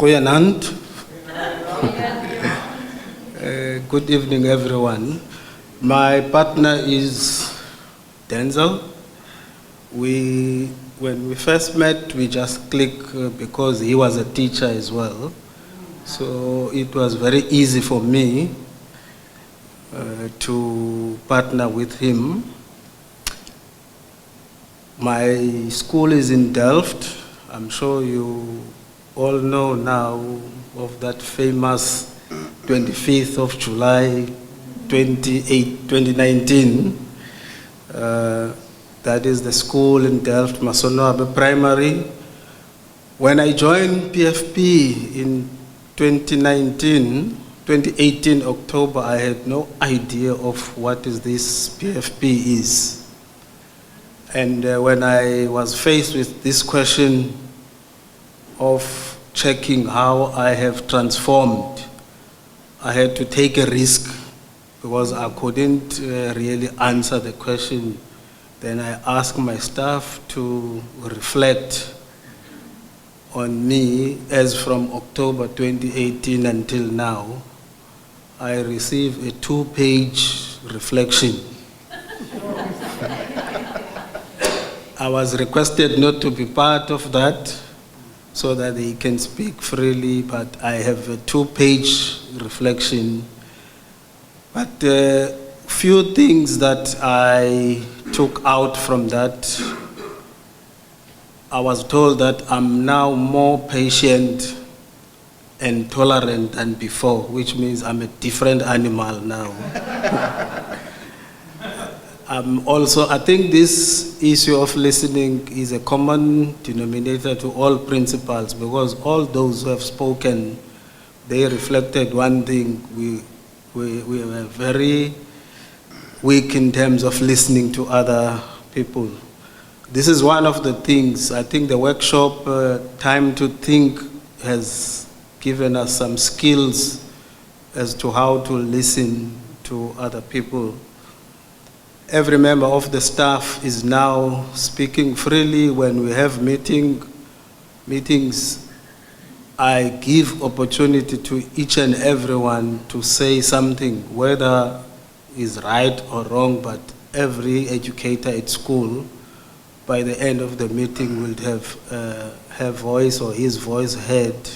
Goeienaand. Good evening, everyone. My partner is Denzel. When we first met, we just clicked because he was a teacher as well. So it was very easy for me to partner with him. My school is in Delft. I'm sure you all know now of that famous 25th of July 2019. That is the school in Delft, Masonwabe Primary. When I joined PFP in 2018 October, I had no idea of what is this PFP is. And when I was faced with this question of checking how I have transformed, I had to take a risk because I couldn't really answer the question. Then I asked my staff to reflect on me as from October 2018 until now. I received a 2-page reflection. I was requested not to be part of that so that they can speak freely, but I have a 2-page reflection. But few things that I took out from that, I was told that I'm now more patient and tolerant than before, which means I'm a different animal now. Also, I think this issue of listening is a common denominator to all principals, because all those who have spoken, they reflected one thing. We were very weak in terms of listening to other people. This is one of the things. I think the workshop, Time to Think, has given us some skills as to how to listen to other people. Every member of the staff is now speaking freely. When we have meetings, I give opportunity to each and everyone to say something, whether is right or wrong, but every educator at school, by the end of the meeting, will have her voice or his voice heard.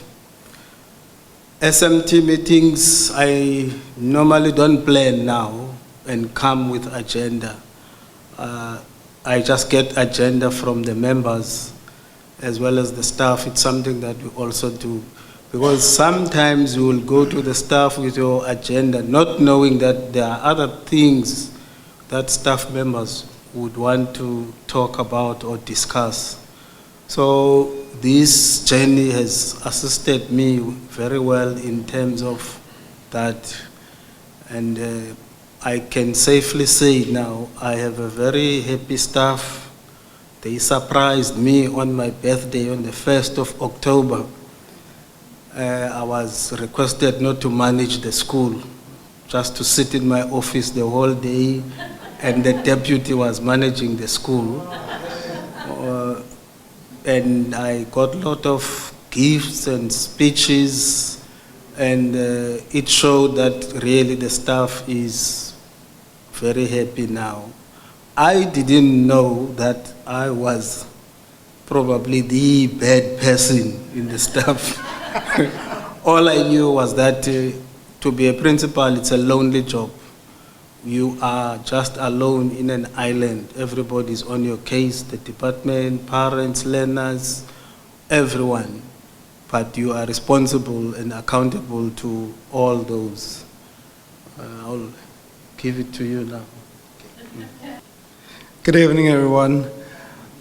SMT meetings, I normally don't plan now and come with agenda. I just get agenda from the members as well as the staff. It's something that we also do. Because sometimes you will go to the staff with your agenda, not knowing that there are other things that staff members would want to talk about or discuss. So this journey has assisted me very well in terms of that. And I can safely say now, I have a very happy staff. They surprised me on my birthday on the 1st of October. I was requested not to manage the school, just to sit in my office the whole day, and the deputy was managing the school. And I got a lot of gifts and speeches, and it showed that really the staff is very happy now. I didn't know that I was probably the bad person in the staff. All I knew was that to be a principal, it's a lonely job. You are just alone in an island. Everybody's on your case, the department, parents, learners, everyone. But you are responsible and accountable to all those. I'll give it to you now. Good evening, everyone.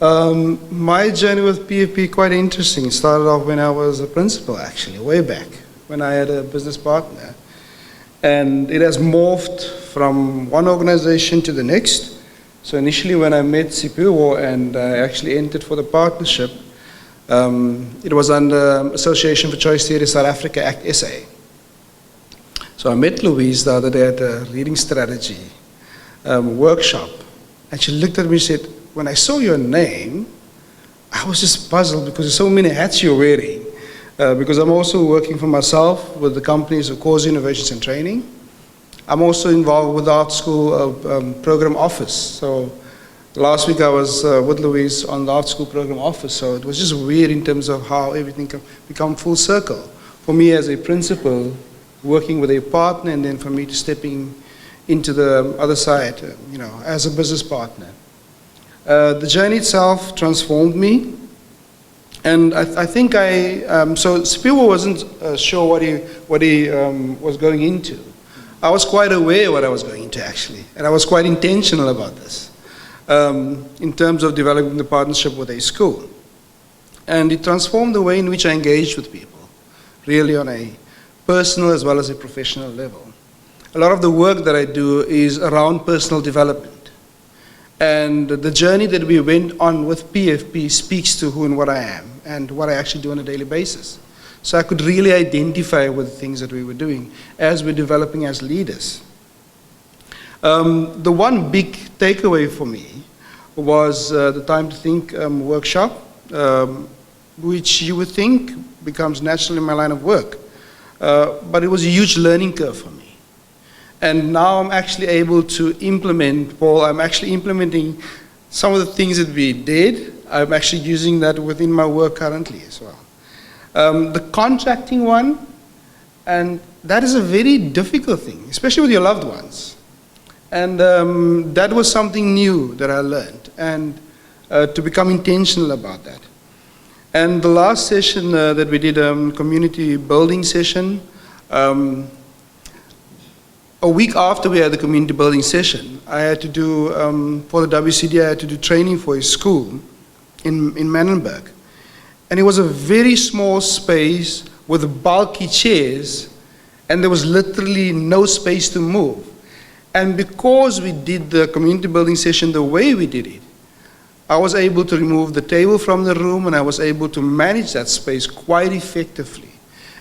My journey with PFP quite interesting. It started off when I was a principal, actually, way back, when I had a business partner. And it has morphed from one organization to the next. So initially when I met Sipuo and I actually entered for the partnership, it was under Association for Choice Theory South Africa, Act SA. So I met Louise the other day at a reading strategy workshop. And she looked at me and said, when I saw your name, I was just puzzled because there's so many hats you're wearing. because I'm also working for myself with the companies of course innovations and training. I'm also involved with the Art School program office. So last week I was with Louise on the Art School program office, so it was just weird in terms of how everything can become full circle. For me as a principal, working with a partner, and then for me to stepping into the other side, as a business partner. The journey itself transformed me, and I think so Sipiwe wasn't sure what he was going into. I was quite aware what I was going into actually, and I was quite intentional about this in terms of developing the partnership with a school. And it transformed the way in which I engaged with people, really on a personal as well as a professional level. A lot of the work that I do is around personal development. And the journey that we went on with PFP speaks to who and what I am and what I actually do on a daily basis. So I could really identify with the things that we were doing as we're developing as leaders. The one big takeaway for me was the Time to Think workshop, which you would think becomes natural in my line of work. But it was a huge learning curve for me. And now I'm actually able to implement, Paul, I'm actually implementing some of the things that we did. I'm actually using that within my work currently as well. The contracting one, and that is a very difficult thing, especially with your loved ones. And that was something new that I learned, and to become intentional about that. And the last session that we did, community building session, a week after we had the community building session, I had to do, for the WCD, I had to do training for a school in Menenberg. And it was a very small space with bulky chairs, and there was literally no space to move. And because we did the community building session the way we did it, I was able to remove the table from the room, and I was able to manage that space quite effectively.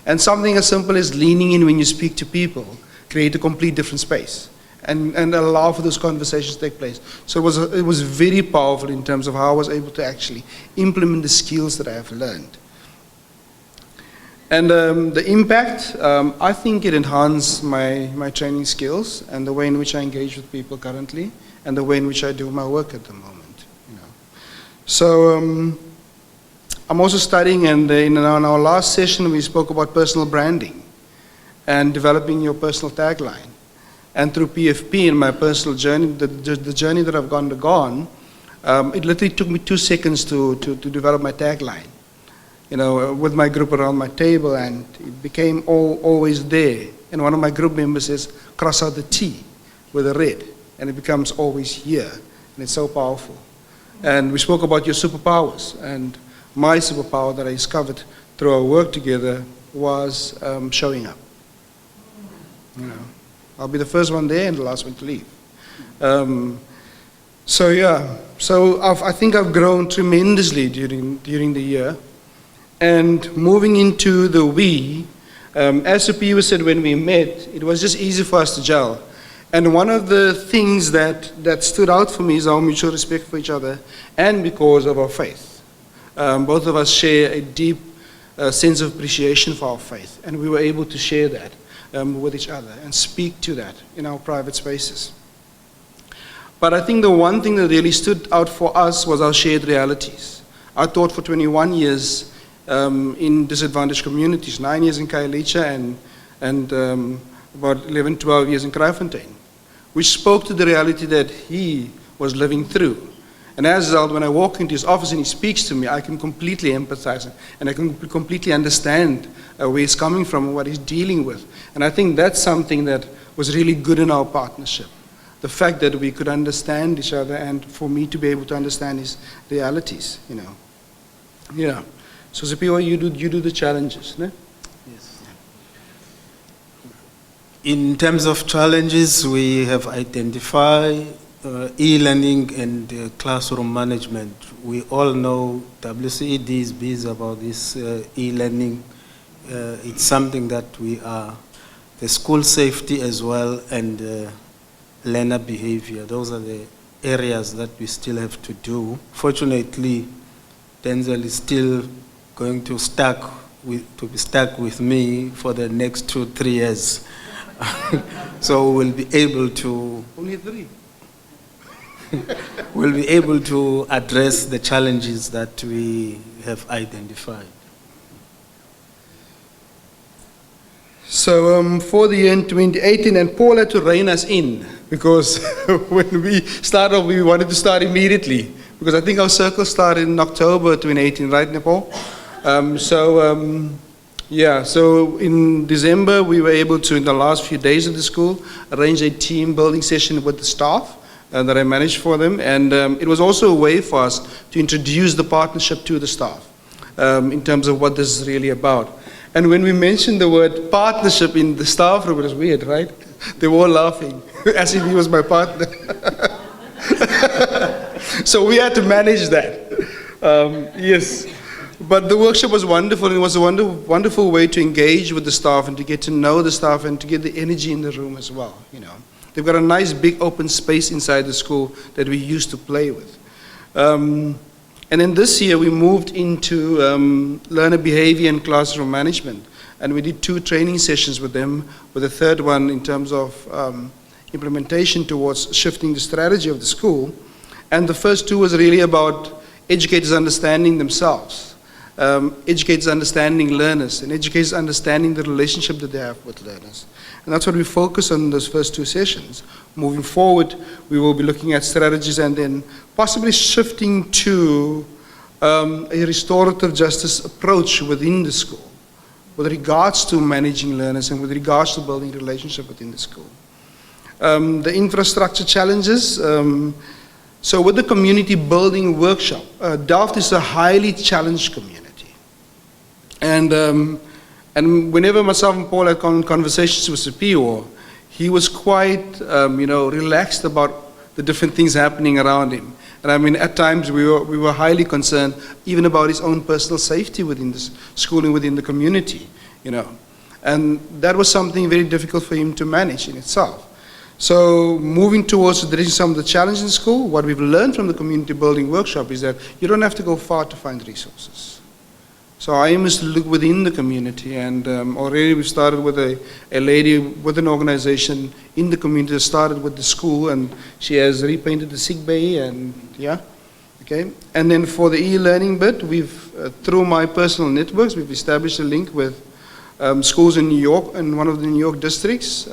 And something as simple as leaning in when you speak to people, create a complete different space and allow for those conversations to take place. So it was very powerful in terms of how I was able to actually implement the skills that I have learned. And the impact, I think it enhanced my training skills and the way in which I engage with people currently and the way in which I do my work at the moment. So I'm also studying, and in our last session we spoke about personal branding and developing your personal tagline. And through PFP and my personal journey, the journey that I've gone, it literally took me 2 seconds to develop my tagline. With my group around my table, and it became always there. And one of my group members says, cross out the T with a red, and it becomes always here. And it's so powerful. And we spoke about your superpowers, and my superpower that I discovered through our work together was showing up. I'll be the first one there and the last one to leave. So I think I've grown tremendously during the year. And moving into the we, as Sipiwe said when we met, it was just easy for us to gel. And one of the things that stood out for me is our mutual respect for each other, and because of our faith. Both of us share a deep sense of appreciation for our faith, and we were able to share that with each other and speak to that in our private spaces. But I think the one thing that really stood out for us was our shared realities. I taught for 21 years in disadvantaged communities, 9 years in Khayelitsha and about 11, 12 years in Kraaifontein, which spoke to the reality that he was living through. And as a result, when I walk into his office and he speaks to me, I can completely empathize and I can completely understand where he's coming from and what he's dealing with. And I think that's something that was really good in our partnership. The fact that we could understand each other, and for me to be able to understand his realities, Yeah. So Sipiwe, you do the challenges, ne? Yes. In terms of challenges, we have identified e-learning and classroom management. We all know WCED is busy about this e-learning. It's something that we are, the school safety as well, and learner behavior. Those are the areas that we still have to do. Fortunately, Denzel is still going to stack to be stuck with me for the next 2-3 years. So we'll be able to. Only 3. We'll be able to address the challenges that we have identified. So for the year in 2018, and Paul had to rein us in, because when we started off, we wanted to start immediately, because I think our circle started in October 2018, right, Nepal? So in December, we were able to, in the last few days of the school, arrange a team building session with the staff that I managed for them. And it was also a way for us to introduce the partnership to the staff in terms of what this is really about. And when we mentioned the word partnership in the staff room, it was weird, right? They were all laughing, as if he was my partner. So we had to manage that. Yes. But the workshop was wonderful, and it was a wonderful way to engage with the staff and to get to know the staff and to get the energy in the room as well. You know, they've got a nice big open space inside the school that we used to play with. And then this year we moved into learner behavior and classroom management, and we did 2 training sessions with them, with a third one in terms of implementation towards shifting the strategy of the school. And the first 2 was really about educators understanding themselves. Educators understanding learners, and educators understanding the relationship that they have with learners. And that's what we focus on in those first 2 sessions. Moving forward, we will be looking at strategies and then possibly shifting to a restorative justice approach within the school with regards to managing learners and with regards to building relationship within the school. The infrastructure challenges. So with the community building workshop, Delft is a highly challenged community. And whenever myself and Paul had conversations with Sipiwo, he was quite, relaxed about the different things happening around him. And I mean, at times we were highly concerned even about his own personal safety within the school and within the community, you know. And that was something very difficult for him to manage in itself. So moving towards addressing some of the challenges in school, what we've learned from the community building workshop is that you don't have to go far to find resources. So our aim is to look within the community, and already we've started with a lady with an organization in the community that started with the school, and she has repainted the sick bay, and yeah, okay. And then for the e-learning bit, we've, through my personal networks, we've established a link with schools in New York, and one of the New York districts,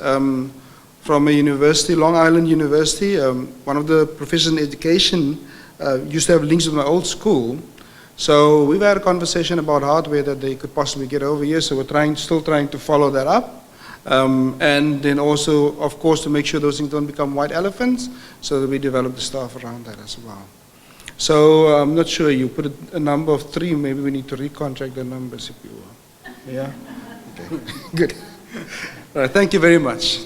from a university, Long Island University. One of the professors in education used to have links with my old school. So we've had a conversation about hardware that they could possibly get over here, so we're still trying to follow that up. And then also, of course, to make sure those things don't become white elephants, so that we develop the staff around that as well. So I'm not sure, you put a number of 3, maybe we need to recontract the numbers if you will. Yeah? Okay, good. All right, thank you very much.